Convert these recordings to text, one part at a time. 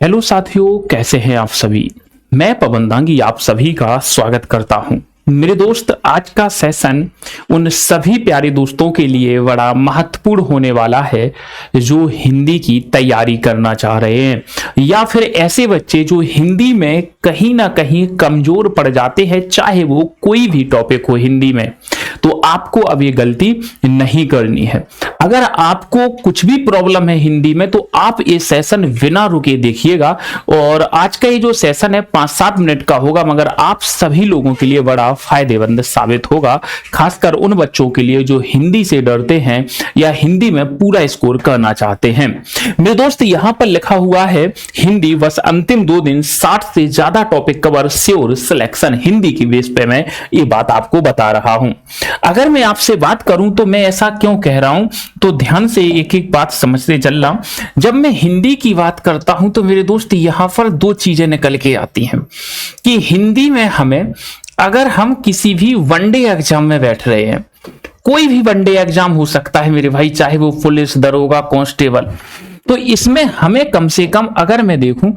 Hello साथियों, कैसे हैं आप सभी। मैं पवन दांगी आप सभी का स्वागत करता हूं। मेरे दोस्त, आज का सेशन उन सभी प्यारे दोस्तों के लिए बड़ा महत्वपूर्ण होने वाला है जो हिंदी की तैयारी करना चाह रहे हैं या फिर ऐसे बच्चे जो हिंदी में कहीं ना कहीं कमजोर पड़ जाते हैं, चाहे वो कोई भी टॉपिक हो हिंदी में। तो आपको अब ये गलती नहीं करनी है। अगर आपको कुछ भी प्रॉब्लम है हिंदी में तो आप ये सेशन बिना रुके देखिएगा। और आज का ये जो सेशन है 5-7 मिनट का होगा, मगर आप सभी लोगों के लिए बड़ा फायदेमंद साबित होगा, खासकर उन बच्चों के लिए जो हिंदी से डरते हैं या हिंदी में पूरा स्कोर करना चाहते हैं। मेरे दोस्त, यहां पर लिखा हुआ है हिंदी बस अंतिम 2 दिन 60 से ज्यादा topic cover sure selection Hindi की बेस पे मैं ये बात आपको बता रहा हूं। अगर मैं आपसे बात करूं तो मैं ऐसा क्यों कह रहा हूं, तो ध्यान से एक एक बात समझते चलना। जब मैं हिंदी की बात करता हूं तो मेरे दोस्त यहां पर 2 चीजें निकल के आती हैं कि हिंदी में हमें, अगर हम किसी भी वनडे एग्जाम में बैठ रहे हैं, कोई भी वनडे एग्जाम हो सकता है मेरे भाई, चाहे वो पुलिस, दरोगा, कांस्टेबल, तो इसमें हमें कम से कम, अगर मैं देखूं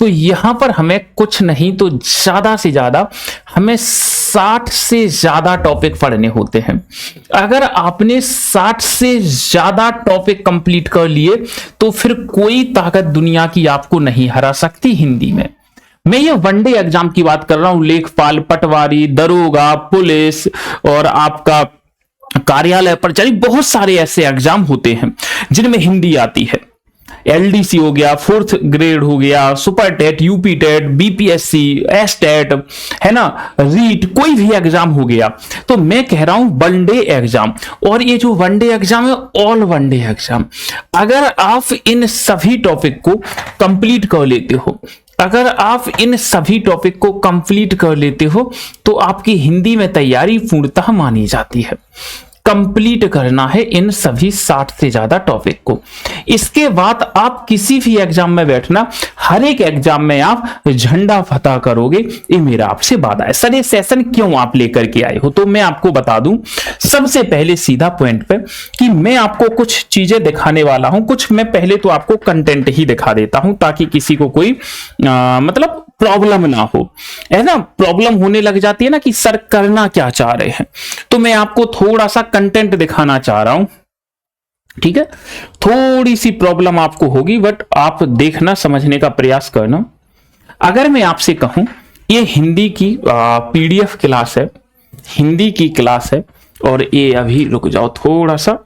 तो यहां पर हमें कुछ नहीं तो ज्यादा से ज्यादा हमें 60 से ज्यादा टॉपिक पढ़ने होते हैं। अगर आपने 60 से ज्यादा टॉपिक कंप्लीट कर लिए तो फिर कोई ताकत दुनिया की आपको नहीं हरा सकती हिंदी में। मैं ये वनडे एग्जाम की बात कर रहा हूं, लेखपाल, पटवारी, दरोगा, पुलिस और आपका कार्यालय परिचारी, बहुत सारे ऐसे एग्जाम होते हैं जिनमें हिंदी आती है। एलडीसी हो गया, 4th ग्रेड हो गया, super TET, UP TET, BPSC, S TET, है ना, रीट, कोई भी एग्जाम हो गया। तो मैं कह रहा हूं वनडे एग्जाम, और ये जो वनडे एग्जाम है ऑल वनडे एग्जाम। अगर आप इन सभी टॉपिक को कंप्लीट कर लेते हो, अगर आप इन सभी टॉपिक को कंप्लीट कर लेते हो तो आपकी हिंदी में तैयारी पूर्णतः मानी जाती है। कंप्लीट करना है इन सभी 60 से ज्यादा टॉपिक को। इसके बाद आप किसी भी एग्जाम में बैठना, हर एक एग्जाम में आप झंडा फतह करोगे, ये मेरा आपसे वादा है। सर, ये सेशन क्यों आप लेकर के आए हो, तो मैं आपको बता दूं सबसे पहले सीधा पॉइंट पे कि मैं आपको कुछ चीजें दिखाने वाला हूं। कुछ मैं पहले तो आपको कंटेंट ही दिखा देता हूं ताकि किसी को कोई मतलब प्रॉब्लम ना हो, है ना। प्रॉब्लम होने लग जाती है ना कि सर करना क्या चाह रहे हैं, तो मैं आपको थोड़ा सा कंटेंट दिखाना चाह रहा हूं, ठीक है। थोड़ी सी प्रॉब्लम आपको होगी, बट आप देखना, समझने का प्रयास करना। अगर मैं आपसे कहूं ये हिंदी की पीडीएफ क्लास है, हिंदी की क्लास है, और ये अभी रुक जाओ थोड़ा सा,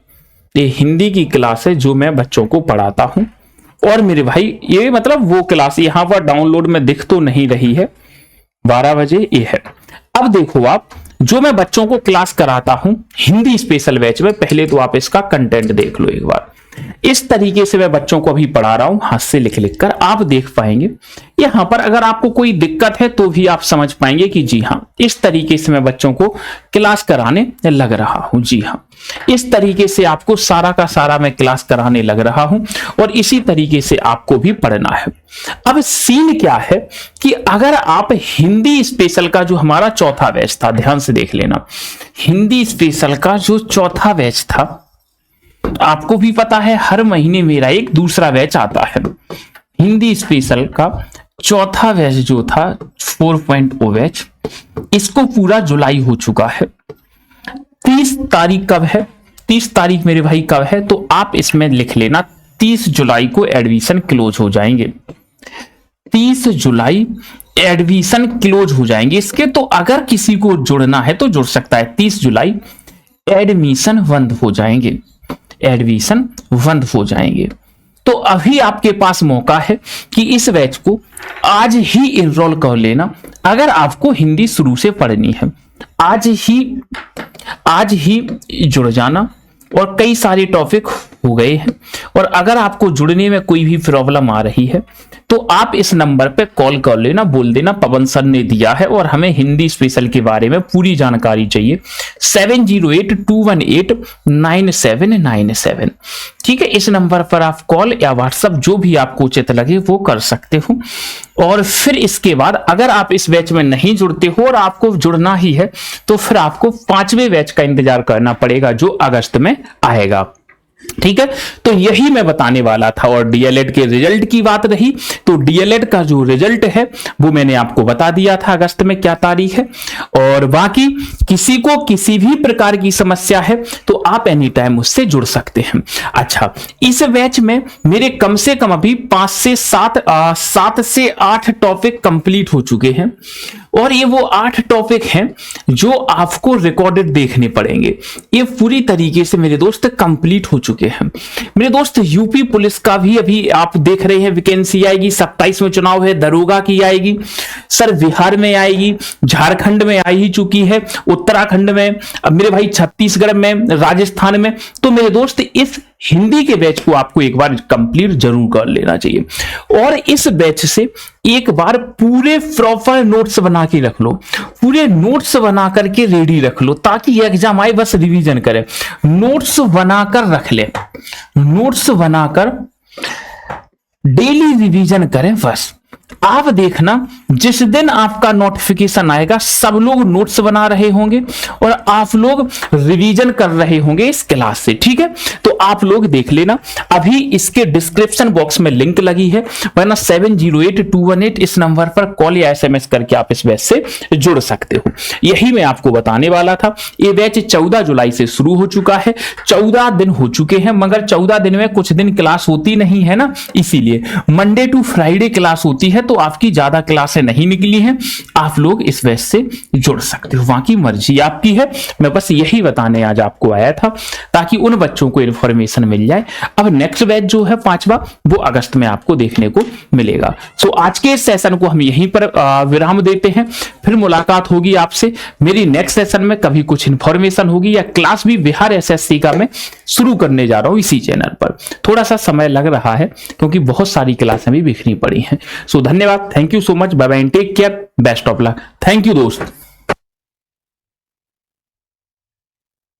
ये हिंदी की क्लास है जो मैं बच्चों को पढ़ाता हूं। और मेरे भाई ये मतलब वो क्लास यहां पर डाउनलोड में दिख तो नहीं रही है, 12 बजे ये है। अब देखो, आप जो मैं बच्चों को क्लास कराता हूं हिंदी स्पेशल बैच में, पहले तो आप इसका कंटेंट देख लो एक बार। इस तरीके से मैं बच्चों को अभी पढ़ा रहा हूं, हाथ से लिख लिख कर आप देख पाएंगे। यहां पर अगर आपको कोई दिक्कत है तो भी आप समझ पाएंगे कि जी हां, इस तरीके से मैं बच्चों को क्लास कराने लग रहा हूं। जी हां, इस तरीके से आपको सारा का सारा मैं क्लास कराने लग रहा हूं, और इसी तरीके से आपको भी पढ़ना है। अब सीन क्या है कि अगर आप हिंदी स्पेशल का जो हमारा चौथा बैच था, ध्यान से देख लेना, हिंदी स्पेशल का जो चौथा बैच था, आपको भी पता है हर महीने मेरा एक दूसरा बैच आता है। हिंदी स्पेशल का चौथा बैच जो था 4.0 बैच, इसको पूरा जुलाई हो चुका है। 30 तारीख कब है, 30 तारीख मेरे भाई कब है, तो आप इसमें लिख लेना 30 जुलाई को एडमिशन क्लोज हो जाएंगे। 30 जुलाई एडमिशन क्लोज हो जाएंगे इसके। तो अगर किसी को जुड़ना है तो जुड़ सकता है। 30 जुलाई एडमिशन बंद हो जाएंगे, एडमिशन बंद हो जाएंगे। तो अभी आपके पास मौका है कि इस बैच को आज ही इनरोल कर लेना। अगर आपको हिंदी शुरू से पढ़नी है, आज ही जुड़ जाना। और कई सारे टॉपिक हो गए हैं, और अगर आपको जुड़ने में कोई भी प्रॉब्लम आ रही है तो आप इस नंबर पे कॉल कर लेना, बोल देना पवन सर ने दिया है और हमें हिंदी स्पेशल के बारे में पूरी जानकारी चाहिए। 7082189797, ठीक है। इस नंबर पर आप कॉल या व्हाट्सएप जो भी आपको उचित लगे वो कर सकते हो। और फिर इसके बाद अगर आप इस बैच में नहीं जुड़ते हो और आपको जुड़ना ही है तो फिर आपको 5वें बैच का इंतजार करना पड़ेगा जो अगस्त में आएगा। ठीक है, तो यही मैं बताने वाला था। और डीएलएड के रिजल्ट की बात रही तो डीएलएड का जो रिजल्ट है वो मैंने आपको बता दिया था अगस्त में क्या तारीख है। और बाकी किसी को किसी भी प्रकार की समस्या है तो आप एनी टाइम मुझसे जुड़ सकते हैं। अच्छा, इस बैच में मेरे कम से कम अभी 5 से 7 से 8 टॉपिक कंप्लीट हो चुके हैं और ये वो 8 टॉपिक हैं जो आपको रिकॉर्डेड देखने पड़ेंगे। ये पूरी तरीके से मेरे दोस्त कंप्लीट हो चुके हैं। मेरे दोस्त यूपी पुलिस का भी अभी आप देख रहे हैं वैकेंसी आएगी, 27 में चुनाव है, दरोगा की आएगी, सर बिहार में आएगी, झारखंड में आ ही चुकी है, उत्तराखंड में, अब मेरे भाई छत्तीसगढ़ में, राजस्थान में। तो मेरे दोस्त इस हिंदी के बैच को आपको एक बार कंप्लीट जरूर कर लेना चाहिए और इस बैच से एक बार पूरे प्रॉपर नोट्स बना के रख लो, पूरे नोट्स बना करके रेडी रख लो ताकि एग्जाम आए बस रिवीजन करें। नोट्स बनाकर रख ले, नोट्स बनाकर डेली रिवीजन करें बस। आप देखना जिस दिन आपका नोटिफिकेशन आएगा सब लोग नोट्स बना रहे होंगे और आप लोग रिवीजन कर रहे होंगे इस क्लास से, ठीक है। तो आप लोग देख लेना, अभी इसके डिस्क्रिप्शन बॉक्स में लिंक लगी है, वरना 708218 इस नंबर पर कॉल या एसएमएस करके आप इस बैच से जुड़ सकते हो। यही मैं आपको बताने वाला था। ये बैच 14 जुलाई से शुरू हो चुका है, 14 दिन हो चुके हैं, मगर 14 दिन में कुछ दिन क्लास होती नहीं है ना, इसीलिए मंडे टू फ्राइडे क्लास होती है, तो आपकी ज्यादा क्लासें नहीं निकली हैं, आप लोग इस बैच से जुड़ सकते हो, बाकी मर्जी आपकी है। मैं बस यही बताने आज आपको आया था ताकि उन बच्चों को इंफॉर्मेशन मिल जाए। अब नेक्स्ट बैच जो है 5वां वो अगस्त में आपको देखने को मिलेगा। सो आज के इस सेशन को हम यहीं पर विराम देते हैं, फिर मुलाकात होगी आपसे मेरी नेक्स्ट सेशन में। कभी कुछ इंफॉर्मेशन होगी या क्लास भी बिहार एसएससी का मैं शुरू करने जा रहा हूं इसी चैनल पर। थोड़ा सा समय लग रहा है क्योंकि बहुत सारी क्लासें भी बिखरी पड़ी हैं। सो धन्यवाद, thank you so much, bye bye, take care, best of luck, thank you दोस्त।